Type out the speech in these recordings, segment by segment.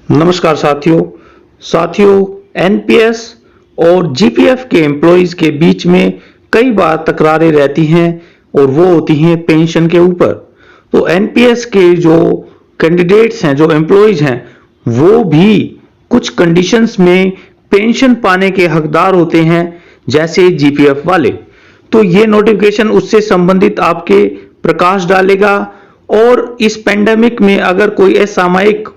नमस्कार साथियों एनपीएस और जीपीएफ के एम्प्लॉइज के बीच में कई बार तकरारें रहती हैं और वो होती हैं पेंशन के ऊपर। तो एनपीएस के जो कैंडिडेट्स हैं, जो एम्प्लॉइज हैं, वो भी कुछ कंडीशंस में पेंशन पाने के हकदार होते हैं, जैसे जीपीएफ वाले। तो ये नोटिफिकेशन उससे संबंधित आपके प्रकाश डालेगा। और इस पेंडेमिक में अगर कोई असामयिक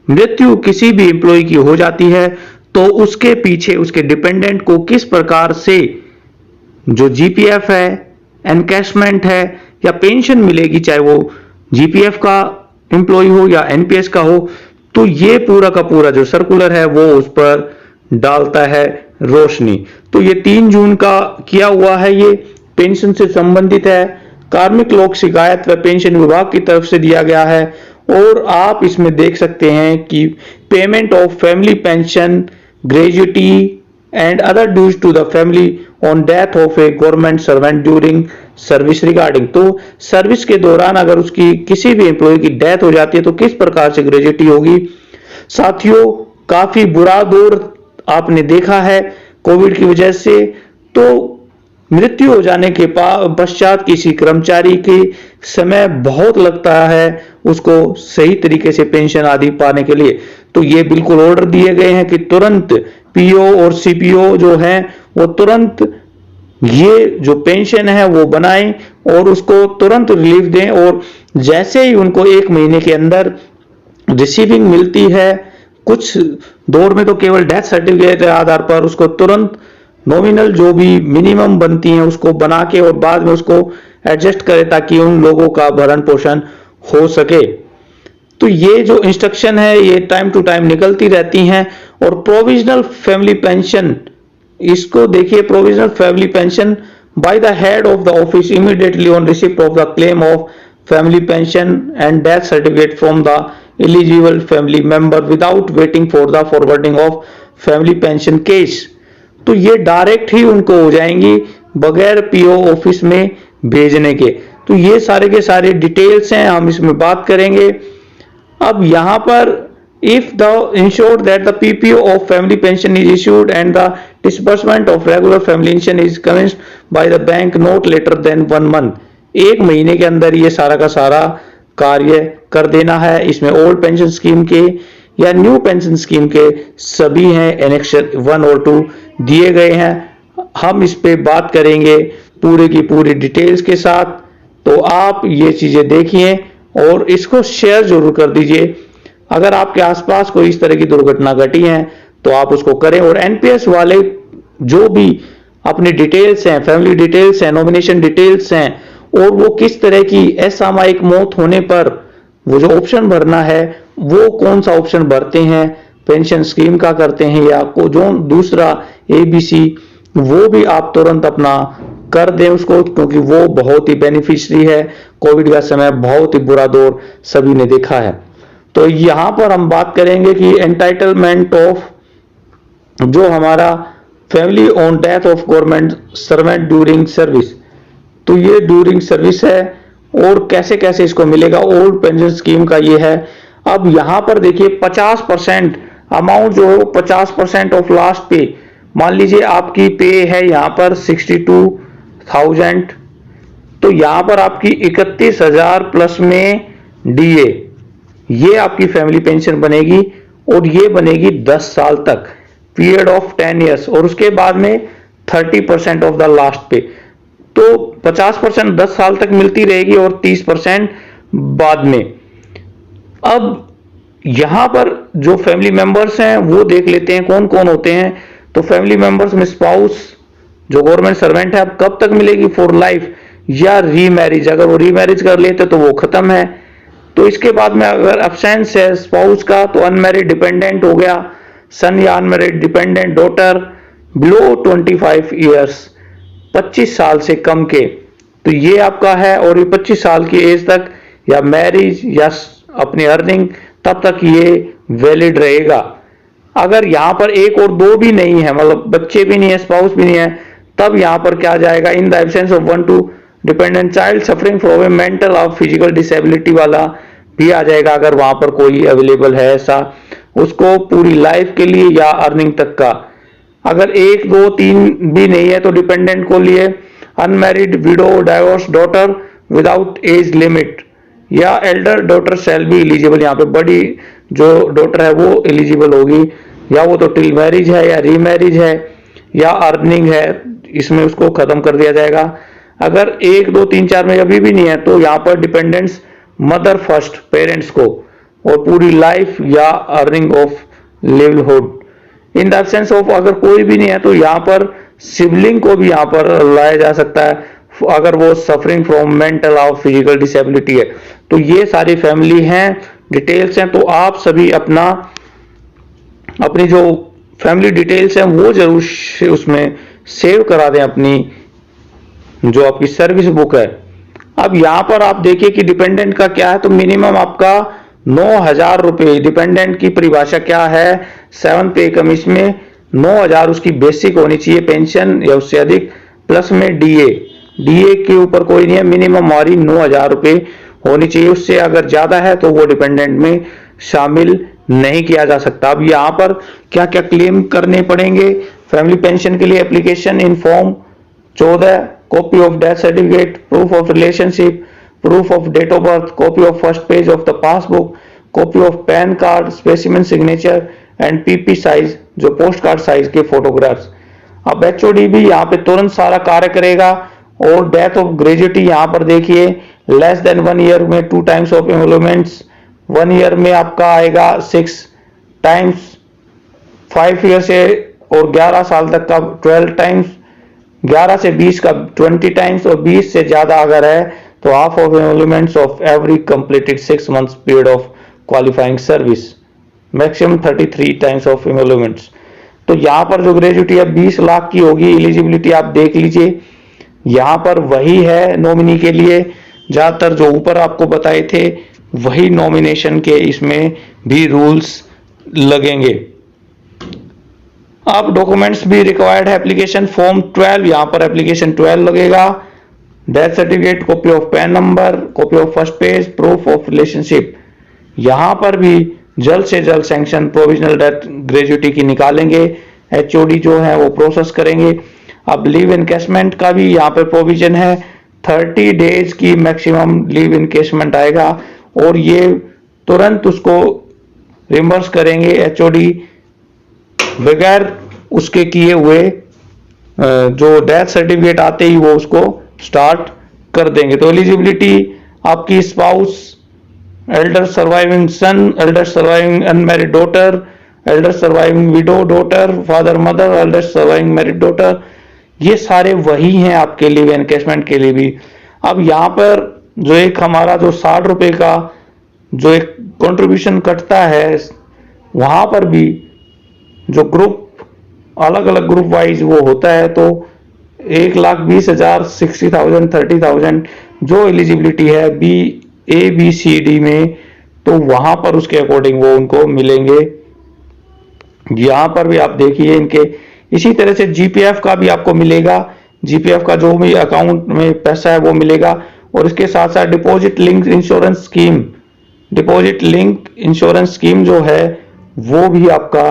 मृत्यु किसी भी एम्प्लॉय की हो जाती है तो उसके पीछे उसके डिपेंडेंट को किस प्रकार से जो जीपीएफ है, एनकैशमेंट है या पेंशन मिलेगी, चाहे वो जीपीएफ का एम्प्लॉय हो या एनपीएस का हो। तो ये पूरा का पूरा जो सर्कुलर है वो उस पर डालता है रोशनी। तो ये 3 जून का किया हुआ है, ये पेंशन से संबंधित है, कार्मिक लोक शिकायत व पेंशन विभाग की तरफ से दिया गया है। और आप इसमें देख सकते हैं कि payment of family pension, gratuity and other dues to the family on death of a government servant during service regarding. तो सर्विस के दौरान अगर उसकी किसी भी एम्प्लॉय की डेथ हो जाती है तो किस प्रकार से ग्रेजुटी होगी। साथियों, काफी बुरा दौर आपने देखा है कोविड की वजह से। तो मृत्यु हो जाने के पश्चात किसी कर्मचारी के समय बहुत लगता है उसको सही तरीके से पेंशन आदि पाने के लिए। तो ये बिल्कुल ऑर्डर दिए गए हैं कि तुरंत पीओ और सीपीओ जो हैं वो तुरंत ये जो पेंशन है वो बनाएं और उसको तुरंत रिलीफ दें। और जैसे ही उनको 1 महीने के अंदर रिसीविंग मिलती है, कुछ दौर में तो केवल डेथ सर्टिफिकेट के आधार पर उसको तुरंत नॉमिनल जो भी मिनिमम बनती हैं उसको बना के और बाद में उसको एडजस्ट करें ताकि उन लोगों का भरण पोषण हो सके। तो ये जो इंस्ट्रक्शन है ये टाइम टू टाइम निकलती रहती हैं। और प्रोविजनल फैमिली पेंशन, इसको देखिए, provisional family pension by the head of the office immediately on receipt of the claim of family pension and death certificate from the eligible family member without waiting for the forwarding of family pension case. तो ये direct ही उनको हो जाएंगी बगैर PO office में भेजने के। तो ये सारे के सारे डिटेल्स हैं, हम इसमें बात करेंगे। अब यहां पर if the insured that the PPO of family pension is issued and the disbursement of regular family pension is commenced by the bank not later than 1 month, 1 महीने के अंदर ये सारा का सारा कार्य कर देना है। इसमें ओल्ड पेंशन स्कीम के या न्यू पेंशन स्कीम के सभी हैं, एनेक्सर 1 और 2 दिए गए हैं। हम इस पे बात करेंगे पूरे की पूरी डिटेल्स के साथ। तो आप ये चीजें देखिए और इसको शेयर जरूर कर दीजिए। अगर आपके आसपास कोई इस तरह की दुर्घटना घटी है तो आप उसको करें। और एनपीएस वाले जो भी अपनी डिटेल्स हैं, फैमिली डिटेल्स हैं, नॉमिनेशन डिटेल्स हैं, और वो किस तरह की असामयिक मौत होने पर वो जो ऑप्शन भरना है वो कौन सा ऑप्शन भरते हैं, पेंशन स्कीम का करते हैं या को जो दूसरा एबीसी, वो भी आप तुरंत अपना कर दें उसको, क्योंकि वो बहुत ही बेनिफिशियरी है। कोविड का समय बहुत ही बुरा दौर सभी ने देखा है। तो यहां पर हम बात करेंगे कि एंटाइटलमेंट ऑफ जो हमारा family on death of government servant during service, तो ये ड्यूरिंग सर्विस है और कैसे कैसे इसको मिलेगा। ओल्ड पेंशन स्कीम का ये है। अब यहां पर देखिए 50% अमाउंट जो है 50% ऑफ लास्ट पे, मान लीजिए आपकी पे है यहां पर 62,000, तो यहां पर आपकी 31,000 प्लस में डीए, ये आपकी फैमिली पेंशन बनेगी और ये बनेगी 10 साल तक, पीरियड ऑफ 10 ईयर्स। और उसके बाद में 30% ऑफ द लास्ट पे। तो 50% 10 साल तक मिलती रहेगी और 30% बाद में। अब यहां पर जो फैमिली मेंबर्स हैं वो देख लेते हैं कौन कौन होते हैं। तो फैमिली मेंबर्स में स्पाउस जो गवर्नमेंट सर्वेंट है, अब कब तक मिलेगी, फॉर लाइफ या रीमैरिज, अगर वो रीमैरिज कर लेते तो वो खत्म है। तो इसके बाद में अगर एब्सेंस है स्पाउस का तो अनमैरिड डिपेंडेंट हो गया, सन या unmarried dependent daughter below 25 years, 25 साल से कम के, तो ये आपका है। और ये 25 साल की एज तक या मैरिज या अपनी अर्निंग तब तक ये वैलिड रहेगा। अगर यहां पर 1 और 2 भी नहीं है, मतलब बच्चे भी नहीं है, स्पाउस भी नहीं है, तब यहां पर क्या जाएगा, in the absence of 1 2 dependent child suffering from A mental और फिजिकल डिसेबिलिटी वाला भी आ जाएगा, अगर वहां पर कोई अवेलेबल है ऐसा। उसको पूरी लाइफ के लिए या अर्निंग तक का। अगर 1, 2, 3 भी नहीं है तो डिपेंडेंट को लिए unmarried, widow, divorce daughter without age limit या elder daughter shall be eligible. यहाँ पे बड़ी जो डॉटर है वो एलिजिबल होगी, या वो तो टिल मैरिज है या रीमैरिज है या अर्निंग है, इसमें उसको खत्म कर दिया जाएगा। अगर 1, 2, 3, 4 में अभी भी नहीं है तो यहाँ पर डिपेंडेंट्स मदर फर्स्ट पेरेंट्स को और पूरी लाइफ या earning of livelihood. In the absence of अगर कोई भी नहीं है तो यहाँ पर सिबलिंग को भी यहाँ पर लाया जा सकता है, अगर वो सफरिंग फ्रॉम मेंटल और फिजिकल डिसेबिलिटी है। तो ये सारी फैमिली हैं, डिटेल्स हैं, तो आप सभी अपनी जो फैमिली डिटेल्स हैं वो जरूर उसमें सेव करा दें, अपनी जो आपकी सर्विस बुक है। अब यहां पर आप देखिए कि डिपेंडेंट का क्या है, तो मिनिमम आपका 9,000 रुपए। डिपेंडेंट की परिभाषा क्या है, 7 पे कम, इसमें 9,000 उसकी बेसिक होनी चाहिए पेंशन या उससे अधिक, प्लस में डीए के ऊपर कोई नहीं है, मिनिमम हमारी 9,000 रुपए होनी चाहिए। उससे अगर ज्यादा है तो वो डिपेंडेंट में शामिल नहीं किया जा सकता। अब यहाँ पर क्या क्या क्लेम करने पड़ेंगे फैमिली पेंशन के लिए? Application in form 14, copy of death certificate, proof of relationship, proof of date of birth, copy of first page of the passbook, copy of pan card, specimen signature and PP size, जो post card size के photographs. अब HOD भी यहाँ पे तुरंत सारा कार्य करेगा। और डेथ ऑफ ग्रेजुएटी यहाँ पर देखिए, लेस देन 1 ईयर में 2 टाइम्स ऑफ एमोलमेंट्स, 1 ईयर में आपका आएगा 6 टाइम्स, 5 ईयर से और 11 साल तक का 12 टाइम्स, 11 से 20 का 20 टाइम्स, और 20 से ज्यादा अगर है तो half of emoluments of every completed 6 months period of qualifying service, maximum 33 times of emoluments। तो यहाँ पर जो ग्रेजुएटी है 20 लाख की होगी। एलिजिबिलिटी आप देख लीजिए, यहाँ पर वही है नॉमिनी के लिए, ज्यादातर जो ऊपर आपको बताए थे वही नॉमिनेशन के इसमें भी रूल्स लगेंगे। अब डॉक्यूमेंट्स भी रिक्वायर्ड है, एप्लीकेशन फॉर्म 12, यहाँ पर एप्लीकेशन 12 लगेगा। Death certificate, copy of pan number, copy of first page, proof of relationship. यहां पर भी जल्द से जल्द सैंक्शन प्रोविजनल डेथ ग्रेजुएटी की निकालेंगे, एचओडी जो है वो प्रोसेस करेंगे। अब लीव इनकेसमेंट का भी यहाँ पर प्रोविजन है, 30 डेज की मैक्सिमम लीव इनकेसमेंट आएगा और ये तुरंत उसको रिम्बर्स करेंगे एचओडी, बगैर उसके किए हुए जो डेथ सर्टिफिकेट आते ही वो उसको स्टार्ट कर देंगे। तो एलिजिबिलिटी आपकी spouse, elder surviving son, elder surviving unmarried daughter, elder surviving widow daughter, father mother, elder surviving married daughter, ये सारे वही हैं आपके लिए एनकेसमेंट के लिए भी। अब यहाँ पर जो एक हमारा जो 60 रुपए का जो एक कंट्रीब्यूशन कटता है, वहां पर भी जो ग्रुप अलग अलग ग्रुप वाइज वो होता है, तो 1,20,000, 60,000, 30,000 जो एलिजिबिलिटी है ABCD में, तो वहां पर उसके अकॉर्डिंग वो उनको मिलेंगे। यहां पर भी आप देखिए इनके इसी तरह से जीपीएफ का भी आपको मिलेगा, जीपीएफ का जो भी अकाउंट में पैसा है वो मिलेगा। और इसके साथ साथ deposit link insurance scheme, deposit link insurance scheme जो है वो भी आपका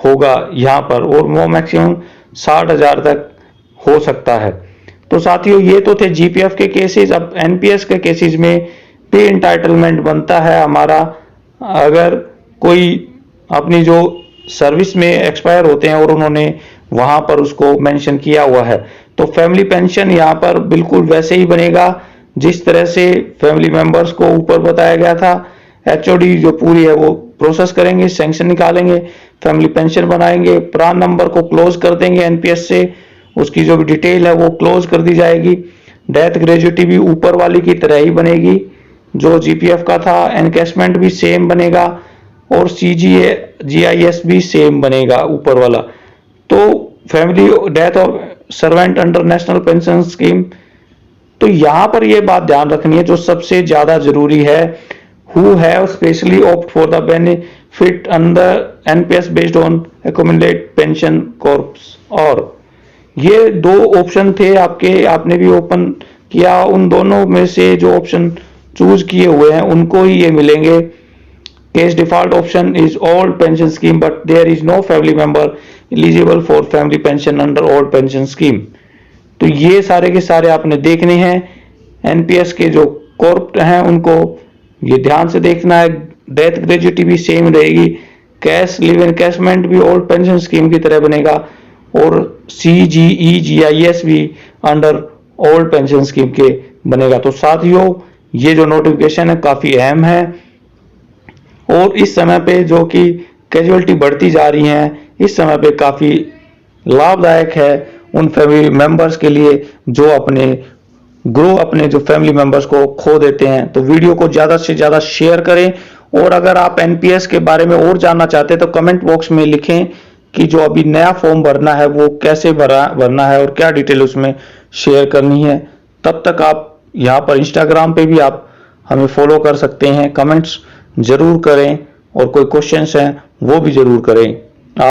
होगा यहाँ पर, और वो मैक्सिमम 60,000 तक हो सकता है। तो साथियों ये तो थे जीपीएफ के केसेस। अब एनपीएस के केसेस में पे इंटाइटलमेंट बनता है हमारा, अगर कोई अपनी जो सर्विस में एक्सपायर होते हैं और उन्होंने वहां पर उसको मेंशन किया हुआ है, तो फैमिली पेंशन यहाँ पर बिल्कुल वैसे ही बनेगा जिस तरह से फैमिली मेंबर्स को ऊपर बताया गया था। एचओडी जो पूरी है वो प्रोसेस करेंगे, सैंक्शन निकालेंगे, फैमिली पेंशन बनाएंगे, प्रान नंबर को क्लोज कर देंगे एनपीएस से, उसकी जो भी डिटेल है वो क्लोज कर दी जाएगी। डेथ ग्रेजुएटी भी ऊपर वाली की तरह ही बनेगी जो जीपीएफ का था, एनकेसमेंट भी सेम बनेगा और सीजीए जीआईएस भी सेम बनेगा ऊपर वाला। तो family death of servant under national pension scheme, तो यहां पर यह बात ध्यान रखनी है जो सबसे ज्यादा जरूरी है, who have specially opt for the benefit under NPS based on accumulated pension corps। और ये दो ऑप्शन थे आपके, आपने भी ओपन किया, उन दोनों में से जो ऑप्शन चूज किए हुए हैं उनको ही ये मिलेंगे। Case default option is old pension scheme, but there is no family member eligible for family pension under old pension scheme. तो ये सारे के सारे आपने देखने हैं। एनपीएस के जो कॉर्प हैं उनको ये ध्यान से देखना है। डेथ ग्रेजुटी भी सेम रहेगी, कैश लिव एनकैशमेंट भी ओल्ड पेंशन स्कीम की तरह बनेगा और CGE-GIS भी अंडर ओल्ड पेंशन स्कीम के बनेगा। तो साथियों ये जो नोटिफिकेशन है काफी अहम है और इस समय पे जो कि कैजुअलिटी बढ़ती जा रही है, इस समय पे काफी लाभदायक है उन फैमिली मेंबर्स के लिए जो अपने जो फैमिली मेंबर्स को खो देते हैं। तो वीडियो को ज्यादा से ज्यादा शेयर करें और अगर आप एनपीएस के बारे में और जानना चाहते हैं तो कमेंट बॉक्स में लिखें कि जो अभी नया फॉर्म भरना है वो कैसे भरना है और क्या डिटेल उसमें शेयर करनी है। तब तक आप यहाँ पर इंस्टाग्राम पे भी आप हमें फॉलो कर सकते हैं। कमेंट्स जरूर करें और कोई क्वेश्चंस हैं वो भी जरूर करें।